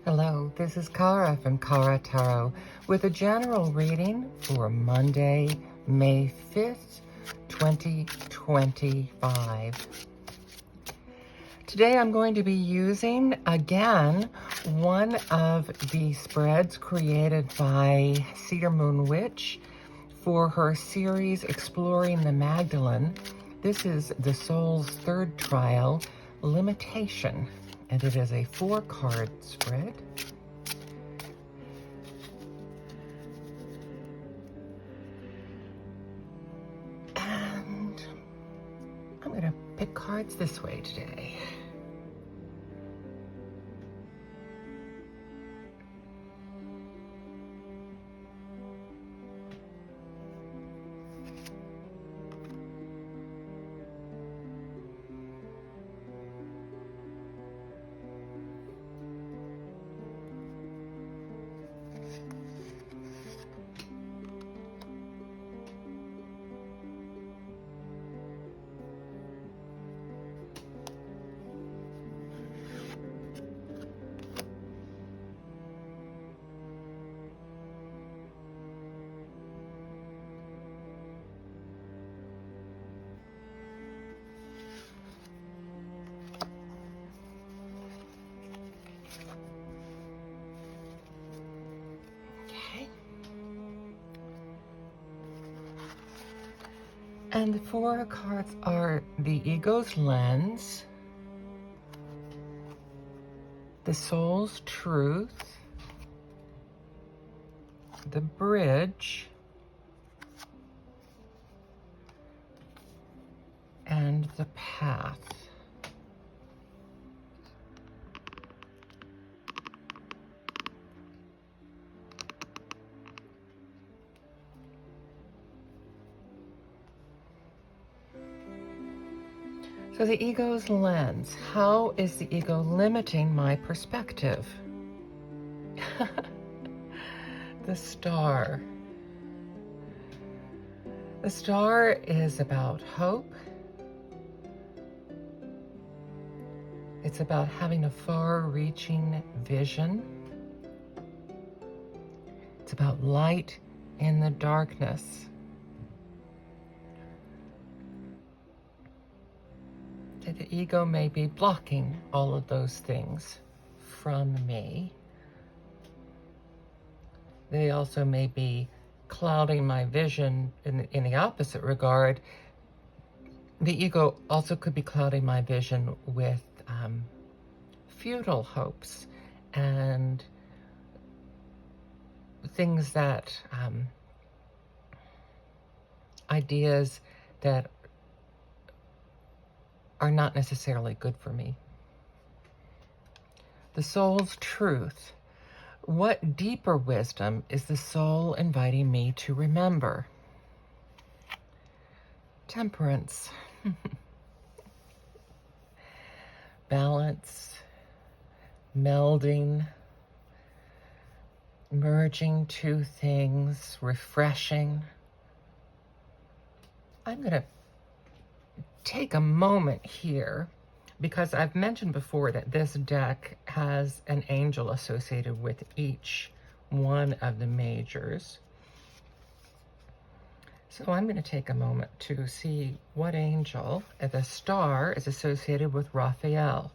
Hello, this is Kara from Kara Tarot with a general reading for Monday, May 5th, 2025. Today I'm going to be using, again, one of the spreads created by Cedar Moon Witch for her series Exploring the Magdalene. This is the Soul's third trial, Limitation, and it is a 4-card spread. And I'm going to pick cards this way today. And the 4 cards are the Ego's Lens, the Soul's Truth, the Bridge, and the Path. So the ego's lens, how is the ego limiting my perspective? The Star. The Star is about hope. It's about having a far-reaching vision. It's about light in the darkness. The ego may be blocking all of those things from me. They also may be clouding my vision in the opposite regard. The ego also could be clouding my vision with futile hopes and things that, ideas that are not necessarily good for me. The Soul's Truth. What deeper wisdom is the soul inviting me to remember? Temperance. Balance. Melding. Merging two things. Refreshing. I'm going to take a moment here because I've mentioned before that this deck has an angel associated with each one of the majors. So I'm going to take a moment to see what angel. The Star is associated with Raphael,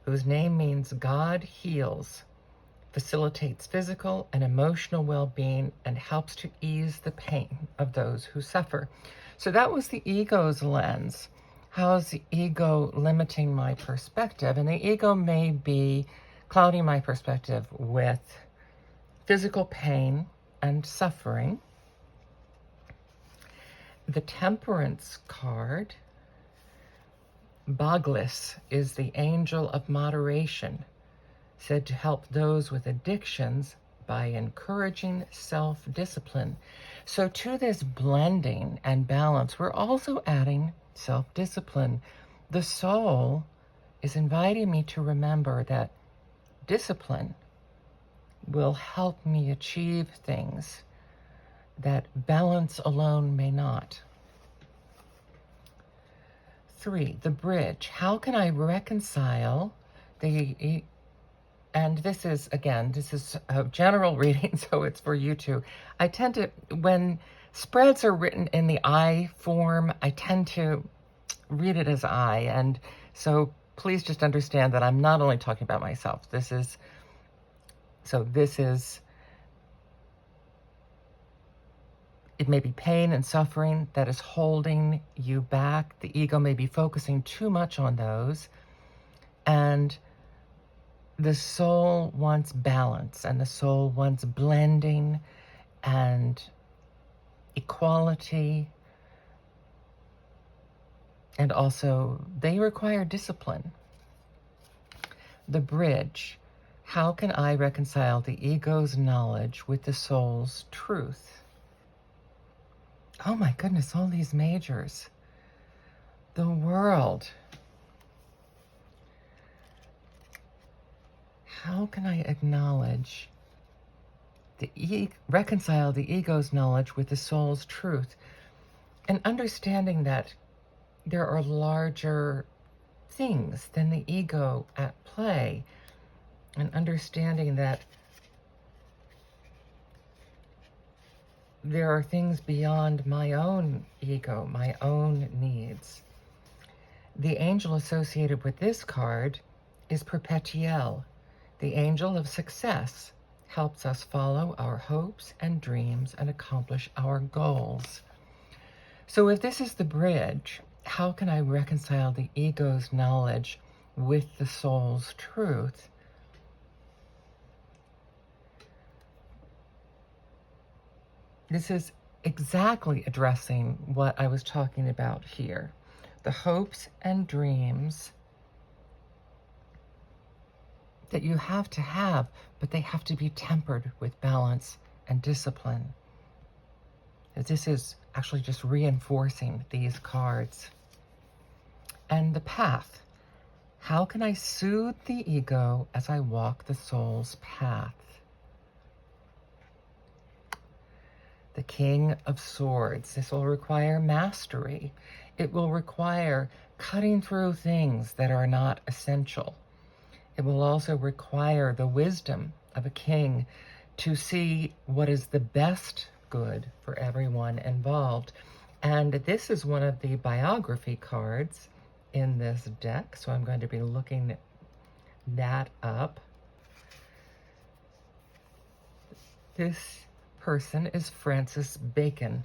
whose name means God heals, facilitates physical and emotional well-being, and helps to ease the pain of those who suffer. So that was the ego's lens. How's the ego limiting my perspective? And the ego may be clouding my perspective with physical pain and suffering. The Temperance card, Boglis, is the angel of moderation, said to help those with addictions by encouraging self-discipline. So to this blending and balance, we're also adding self-discipline. The soul is inviting me to remember that discipline will help me achieve things that balance alone may not. 3, the bridge. How can I reconcile the, and this is, again, this is a general reading, so it's for you too. I tend to, when spreads are written in the I form, I tend to read it as I, and so please just understand that I'm not only talking about myself. This is, it may be pain and suffering that is holding you back. The ego may be focusing too much on those. And the soul wants balance, and the soul wants blending and equality. And also, they require discipline. The bridge. How can I reconcile the ego's knowledge with the soul's truth? Oh my goodness, all these majors. The world. How can I acknowledge, reconcile the ego's knowledge with the soul's truth? And understanding that there are larger things than the ego at play. And understanding that there are things beyond my own ego, my own needs. The angel associated with this card is Perpetuel. The angel of success helps us follow our hopes and dreams and accomplish our goals. So if this is the bridge, how can I reconcile the ego's knowledge with the soul's truth? This is exactly addressing what I was talking about here. The hopes and dreams that you have to have, but they have to be tempered with balance and discipline. This is actually just reinforcing these cards. And the path. How can I soothe the ego as I walk the soul's path? The King of Swords. This will require mastery. It will require cutting through things that are not essential. It will also require the wisdom of a king to see what is the best good for everyone involved. And this is one of the biography cards in this deck, so I'm going to be looking that up. This person is Francis Bacon,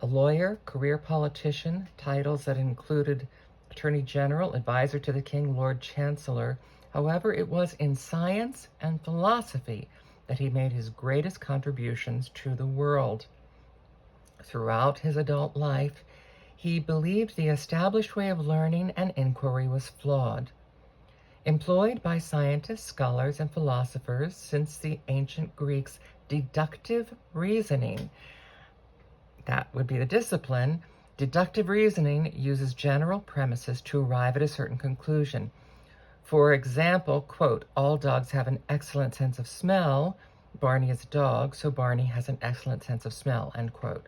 a lawyer, career politician, titles that included Attorney General, Advisor to the King, Lord Chancellor. However, it was in science and philosophy that he made his greatest contributions to the world. Throughout his adult life, he believed the established way of learning and inquiry was flawed. Employed by scientists, scholars, and philosophers since the ancient Greeks, deductive reasoning, that would be the discipline. Deductive reasoning uses general premises to arrive at a certain conclusion. For example, quote, all dogs have an excellent sense of smell. Barney is a dog, so Barney has an excellent sense of smell, end quote.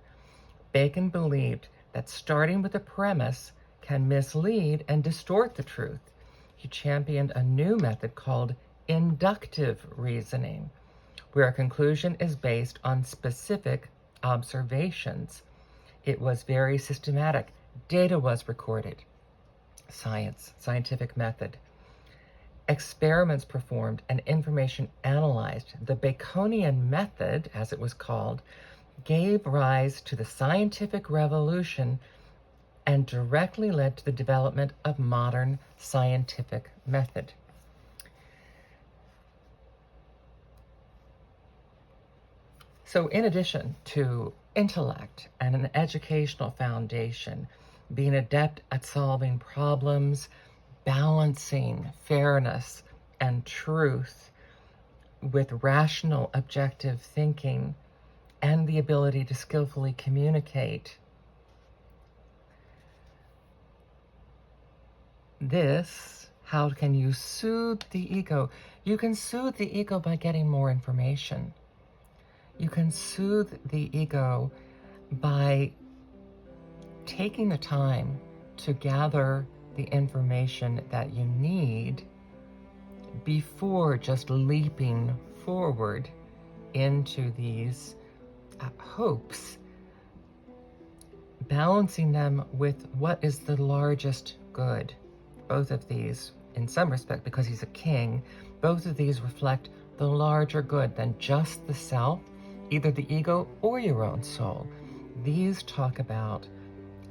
Bacon believed that starting with a premise can mislead and distort the truth. He championed a new method called inductive reasoning, where a conclusion is based on specific observations. It was very systematic. Data was recorded. Scientific method. Experiments performed and information analyzed. The Baconian method, as it was called, gave rise to the scientific revolution and directly led to the development of modern scientific method. So in addition to intellect and an educational foundation, being adept at solving problems, balancing fairness and truth with rational, objective thinking, and the ability to skillfully communicate, how can you soothe the ego? You can soothe the ego by getting more information. You can soothe the ego by taking the time to gather the information that you need before just leaping forward into these hopes, balancing them with what is the largest good. Both of these, in some respect, because he's a king, both of these reflect the larger good than just the self, either the ego or your own soul. These talk about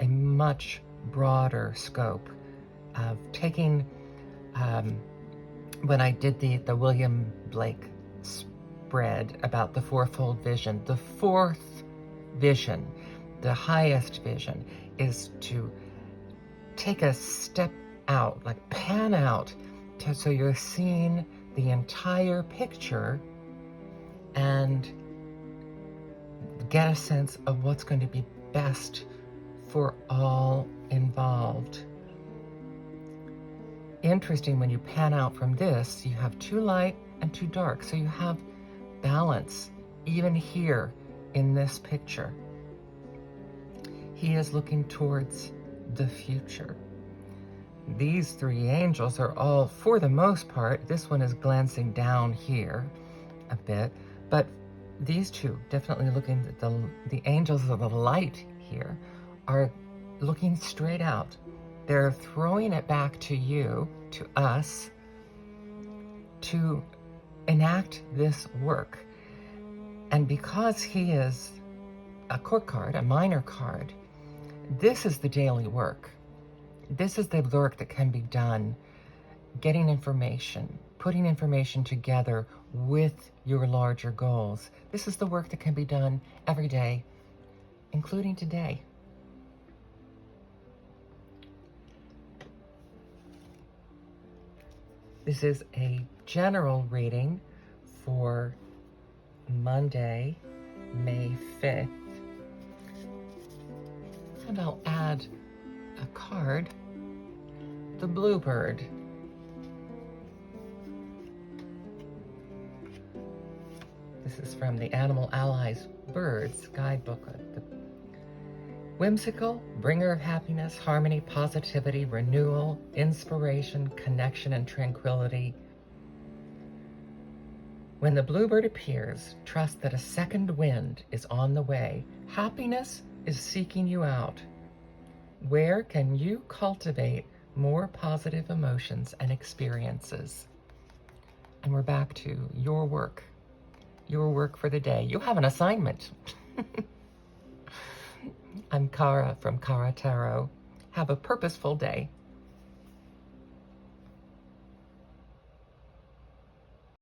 a much broader scope of taking, when I did the William Blake spread about the fourfold vision, the fourth vision, the highest vision, is to take a step out, like pan out, so you're seeing the entire picture and get a sense of what's going to be best for all involved. Interesting, when you pan out from this, you have too light and too dark, so you have balance even here in this picture. He is looking towards the future. These three angels are all, for the most part, this one is glancing down here a bit, but these two, definitely looking at the angels of the light here, are looking straight out. They're throwing it back to you, to us, to enact this work. And because he is a court card, a minor card, this is the daily work. This is the work that can be done, getting information, putting information together with your larger goals. This is the work that can be done every day, including today. This is a general reading for Monday, May 5th. And I'll add a card, the bluebird. This is from the Animal Allies Birds Guidebook. The whimsical, bringer of happiness, harmony, positivity, renewal, inspiration, connection, and tranquility. When the bluebird appears, trust that a second wind is on the way. Happiness is seeking you out. Where can you cultivate more positive emotions and experiences? And we're back to your work for the day. You have an assignment. I'm Cara from Cara Tarot. Have a purposeful day.